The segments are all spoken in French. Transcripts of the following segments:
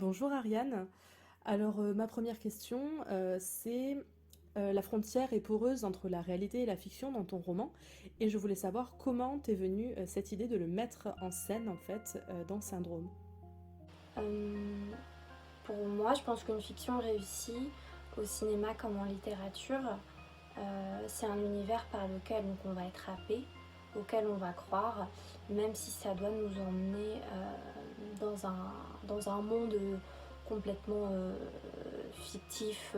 Bonjour Ariane. Alors ma première question, c'est la frontière est poreuse entre la réalité et la fiction dans ton roman, et je voulais savoir comment t'est venue cette idée de le mettre en scène en fait dans Syndrome. Euh, pour moi, je pense qu'une fiction réussie, au cinéma comme en littérature, c'est un univers par lequel donc, on va être happé, auquel on va croire, même si ça doit nous emmener dans un monde complètement fictif,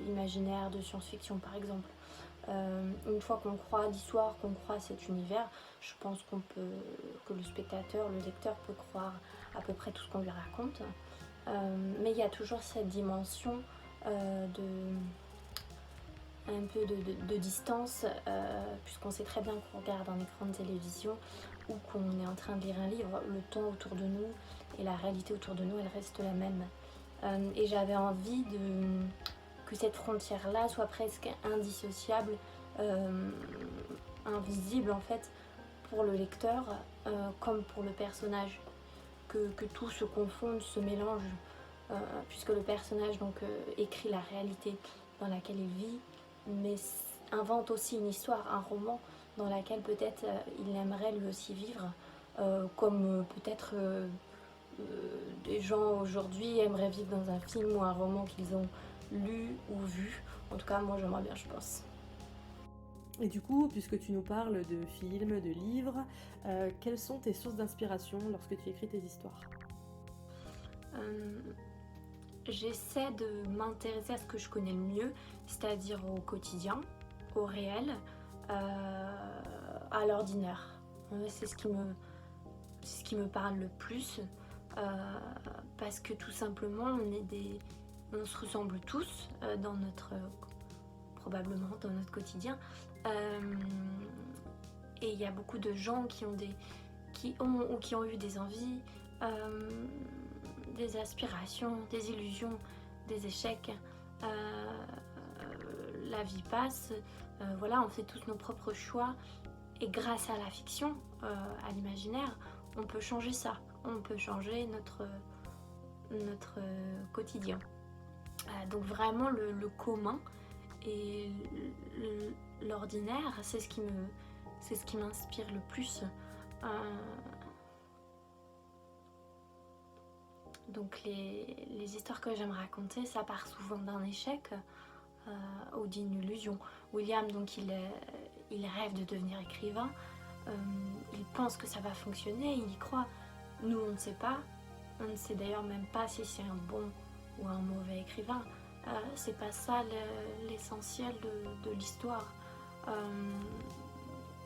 imaginaire, de science-fiction par exemple. Une fois qu'on croit l'histoire, qu'on croit cet univers, je pense que le spectateur, le lecteur peut croire à peu près tout ce qu'on lui raconte. Mais il y a toujours cette dimension de un peu de distance, puisqu'on sait très bien qu'on regarde un écran de télévision ou qu'on est en train de lire un livre, le temps autour de nous et la réalité autour de nous, elle reste la même. Et j'avais envie que cette frontière-là soit presque indissociable, euh, invisible en fait, pour le lecteur comme pour le personnage. Que tout se confonde, se mélange, puisque le personnage donc écrit la réalité dans laquelle il vit, mais invente aussi une histoire, un roman dans laquelle peut-être il aimerait lui aussi vivre, comme peut-être des gens aujourd'hui aimeraient vivre dans un film ou un roman qu'ils ont lu ou vu. En tout cas, moi j'aimerais bien, je pense. Et du coup, puisque tu nous parles de films, de livres, quelles sont tes sources d'inspiration lorsque tu écris tes histoires? Euh, J'essaie de m'intéresser à ce que je connais le mieux, c'est-à-dire au quotidien, au réel, à l'ordinaire. C'est ce qui me parle le plus, parce que tout simplement, on se ressemble tous probablement dans notre quotidien. Euh, et il y a beaucoup de gens qui ont eu des envies, euh, des aspirations, des illusions, des échecs. La vie passe, voilà, on fait tous nos propres choix. Et grâce à la fiction, à l'imaginaire, on peut changer ça. On peut changer notre quotidien. Donc vraiment le commun et l'ordinaire, c'est ce qui m'inspire le plus. Euh, donc les histoires que j'aime raconter, ça part souvent d'un échec ou d'une illusion. William, donc il rêve de devenir écrivain. Euh, il pense que ça va fonctionner, il y croit. Nous, on ne sait pas. On ne sait d'ailleurs même pas si c'est un bon ou un mauvais écrivain. C'est pas ça l'essentiel de l'histoire. Euh,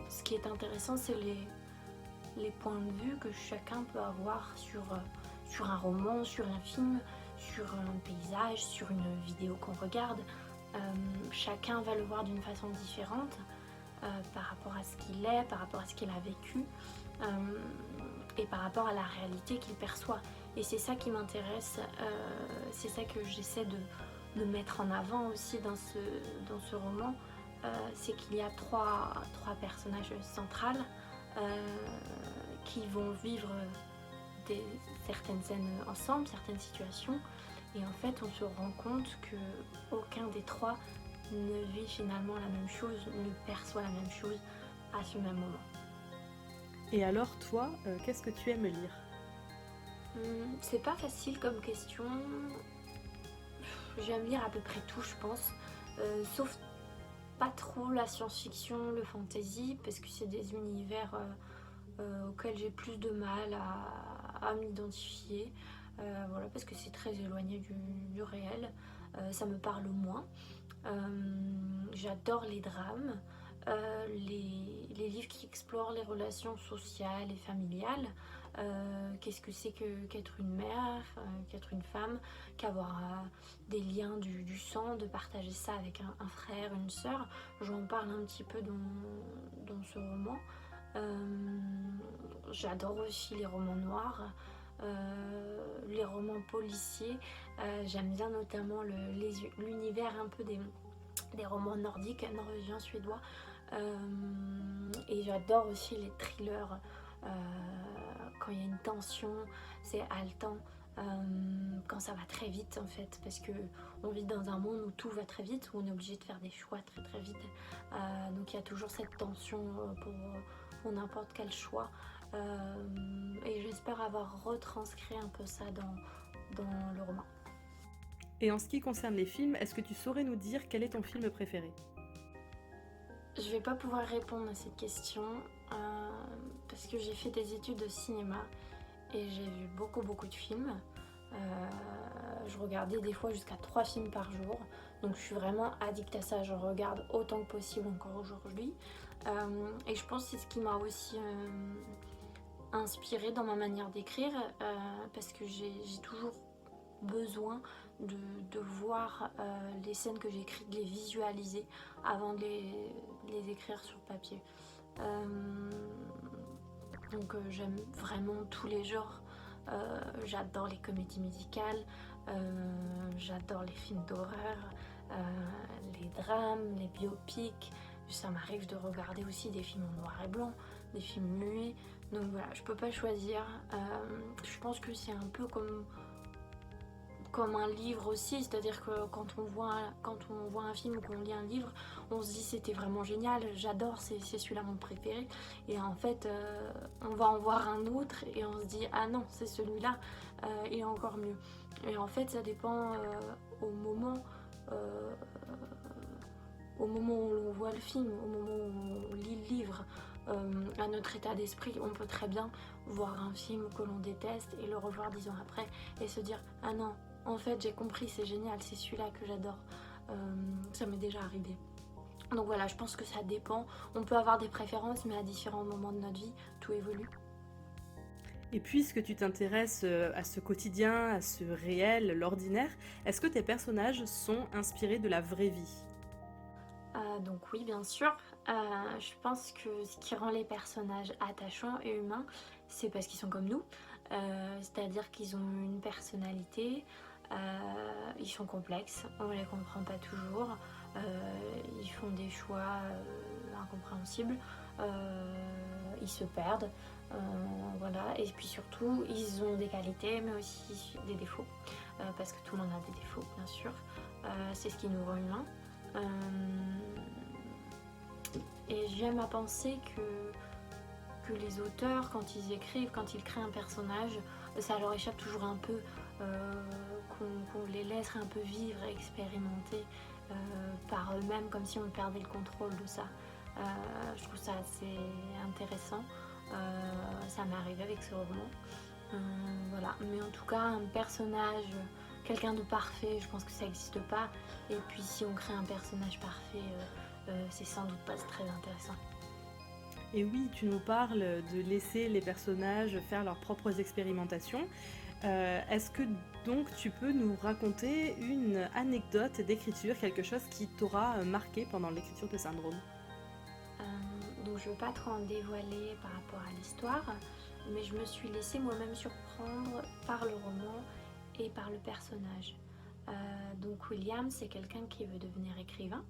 Ce qui est intéressant, c'est les points de vue que chacun peut avoir sur un roman, sur un film, sur un paysage, sur une vidéo qu'on regarde. Euh, Chacun va le voir d'une façon différente par rapport à ce qu'il est, par rapport à ce qu'il a vécu euh, et par rapport à la réalité qu'il perçoit. Et c'est ça qui m'intéresse, c'est ça que j'essaie de mettre en avant aussi dans ce roman. C'est qu'il y a trois personnages centrales qui vont vivre certaines scènes ensemble, certaines situations. Et en fait, on se rend compte que aucun des trois ne vit finalement la même chose, ne perçoit la même chose à ce même moment. Et alors toi, qu'est-ce que tu aimes lire? C'est pas facile comme question. J'aime lire à peu près tout, je pense. Sauf pas trop la science-fiction, le fantasy, parce que c'est des univers auxquels j'ai plus de mal à m'identifier. Voilà, parce que c'est très éloigné du réel. Ça me parle moins. J'adore les drames, les livres qui explorent les relations sociales et familiales. Qu'est-ce que c'est qu'être une mère, qu'être une femme, qu'avoir des liens du sang, de partager ça avec un frère, une sœur. J'en parle un petit peu dans ce roman. Euh, J'adore aussi les romans noirs, les romans policiers. J'aime bien notamment l'univers un peu des romans nordiques, norvégiens, suédois. Et j'adore aussi les thrillers. Quand il y a une tension, c'est haletant. quand ça va très vite en fait, parce que on vit dans un monde où tout va très vite, où on est obligé de faire des choix très très vite. Donc il y a toujours cette tension pour n'importe quel choix. Et j'espère avoir retranscrit un peu ça dans le roman. Et en ce qui concerne les films, est-ce que tu saurais nous dire quel est ton film préféré? Je vais pas pouvoir répondre à cette question parce que j'ai fait des études de cinéma et j'ai vu beaucoup de films. Je regardais des fois jusqu'à 3 films par jour, donc je suis vraiment addict à ça, je regarde autant que possible encore aujourd'hui. Et je pense que c'est ce qui m'a aussi inspirée dans ma manière d'écrire, parce que j'ai toujours besoin de voir les scènes que j'écris, de les visualiser avant de les écrire sur papier. Donc j'aime vraiment tous les genres. J'adore les comédies musicales, j'adore les films d'horreur, les drames, les biopics. Ça m'arrive de regarder aussi des films en noir et blanc, des films muets. Donc voilà, je peux pas choisir. Je pense que c'est un peu comme un livre aussi, c'est-à-dire que quand on voit un film ou qu'on lit un livre, on se dit c'était vraiment génial, j'adore, c'est celui-là mon préféré, et en fait on va en voir un autre et on se dit ah non, c'est celui-là, il est encore mieux. Et en fait ça dépend au moment euh, où l'on voit le film, au moment où on lit le livre, à notre état d'esprit, on peut très bien voir un film que l'on déteste et le revoir 10 ans après et se dire ah non, en fait j'ai compris, c'est génial, c'est celui-là que j'adore. Ça m'est déjà arrivé. Donc voilà, je pense que ça dépend. On peut avoir des préférences, mais à différents moments de notre vie, tout évolue. Et puisque tu t'intéresses à ce quotidien, à ce réel, l'ordinaire, est-ce que tes personnages sont inspirés de la vraie vie? Donc oui, bien sûr. Je pense que ce qui rend les personnages attachants et humains, c'est parce qu'ils sont comme nous. C'est-à-dire qu'ils ont une personnalité, ils sont complexes, on ne les comprend pas toujours, ils font des choix incompréhensibles, ils se perdent, voilà. Et puis surtout, ils ont des qualités mais aussi des défauts, parce que tout le monde a des défauts, bien sûr. C'est ce qui nous rend humains. Euh, et j'aime à penser que les auteurs, quand ils écrivent, quand ils créent un personnage, ça leur échappe toujours un peu, qu'on les laisse un peu vivre, expérimenter par eux-mêmes, comme si on perdait le contrôle de ça. Je trouve ça assez intéressant. Ça m'est arrivé avec ce roman. Voilà. Mais en tout cas, un personnage, quelqu'un de parfait, je pense que ça n'existe pas. Et puis si on crée un personnage parfait, c'est sans doute pas très intéressant. Et oui, tu nous parles de laisser les personnages faire leurs propres expérimentations. Est-ce que donc tu peux nous raconter une anecdote d'écriture, quelque chose qui t'aura marqué pendant l'écriture de Syndrome? Donc je ne veux pas trop en dévoiler par rapport à l'histoire, mais je me suis laissée moi-même surprendre par le roman et par le personnage. Donc William, c'est quelqu'un qui veut devenir écrivain.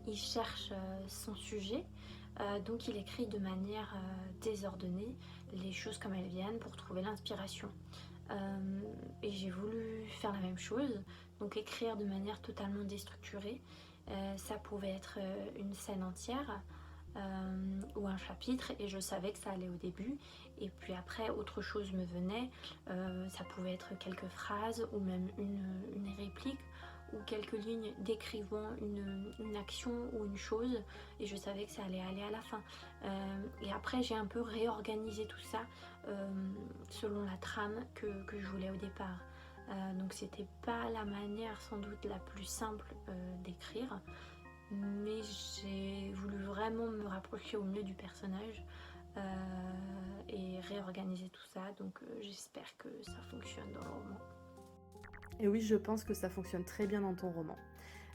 Il cherche son sujet, donc il écrit de manière désordonnée les choses comme elles viennent pour trouver l'inspiration. Et j'ai voulu faire la même chose, donc écrire de manière totalement déstructurée. Ça pouvait être une scène entière ou un chapitre, et je savais que ça allait au début, et puis après autre chose me venait. Ça pouvait être quelques phrases ou même une réplique ou quelques lignes décrivant une action ou une chose, et je savais que ça allait aller à la fin. Et après j'ai un peu réorganisé tout ça selon la trame que je voulais au départ. Donc c'était pas la manière sans doute la plus simple d'écrire, mais j'ai voulu vraiment me rapprocher au mieux du personnage et réorganiser tout ça. Donc j'espère que ça fonctionne dans le roman. Et oui, je pense que ça fonctionne très bien dans ton roman.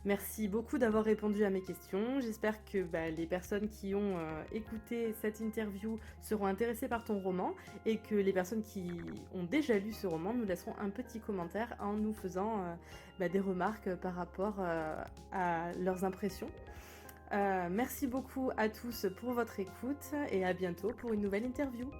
Merci beaucoup d'avoir répondu à mes questions. J'espère que les personnes qui ont écouté cette interview seront intéressées par ton roman, et que les personnes qui ont déjà lu ce roman nous laisseront un petit commentaire en nous faisant des remarques par rapport à leurs impressions. Merci beaucoup à tous pour votre écoute, et à bientôt pour une nouvelle interview.